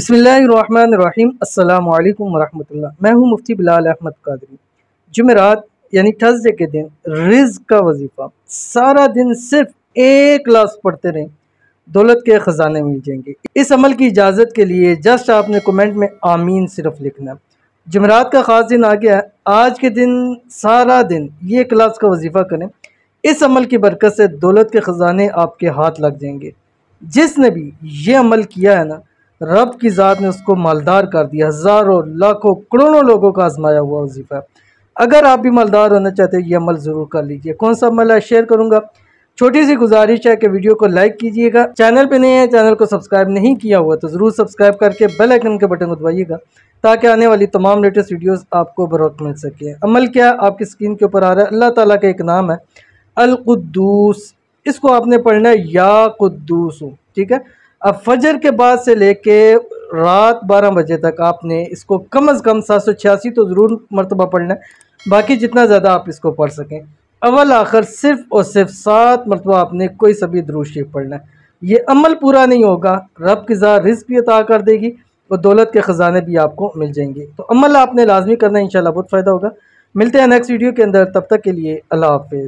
बिस्मिल्लाहिर्रहमानिर्रहीम अस्सलामु अलैकुम वरहमतुल्लाह। मैं हूँ मुफ्ती बिलाल अहमद कादरी। जुमेरात यानी थर्सडे के दिन रिज़्क़ का वजीफ़ा सारा दिन सिर्फ एक क्लास पढ़ते रहें, दौलत के ख़जाने मिल जाएंगे। इस अमल की इजाज़त के लिए जस्ट आपने कमेंट में आमीन सिर्फ लिखना है। जुमेरात का ख़ास दिन आ गया है। आज के दिन सारा दिन ये क्लास का वजीफ़ा करें। इस अमल की बरकत से दौलत के ख़जाने आपके हाथ लग जाएंगे। जिसने भी ये अमल किया है ना, रब की ज़ात ने उसको मालदार कर दिया। हज़ारों लाखों करोड़ों लोगों का आजमाया हुआ वजीफ़ा है। अगर आप भी मालदार होना चाहते हैं ये अमल ज़रूर कर लीजिए। कौन सा अमल है शेयर करूँगा। छोटी सी गुजारिश है कि वीडियो को लाइक कीजिएगा। चैनल पे नए हैं, चैनल को सब्सक्राइब नहीं किया हुआ तो ज़रूर सब्सक्राइब करके बेल आइकन के बटन को दबाइएगा ताकि आने वाली तमाम लेटेस्ट वीडियोस आपको बर वक्त मिल सके। अमल क्या आपकी स्क्रीन के ऊपर आ रहा है। अल्लाह ताला का एक नाम है अल कुद्दूस। इसको आपने पढ़ना है या कुद्दूस, ठीक है। अब फजर के बाद से लेके रात 12 बजे तक आपने इसको कम अज़ कम 786 तो ज़रूर मरतबा पढ़ना है। बाकी जितना ज़्यादा आप इसको पढ़ सकें। अव्वल आखिर सिर्फ और सिर्फ 7 मरतबा आपने कोई सभी दुरूद शरीफ पढ़ना है। ये अमल पूरा नहीं होगा, रब की ज़ात रिज़्क़ भी अता कर देगी और दौलत के ख़जाने भी आपको मिल जाएंगे। तो अमल आपने लाजमी करना है, इंशाल्लाह बहुत फ़ायदा होगा। मिलते हैं नेक्स्ट वीडियो के अंदर, तब तक के लिए अल्लाह हाफ़िज़।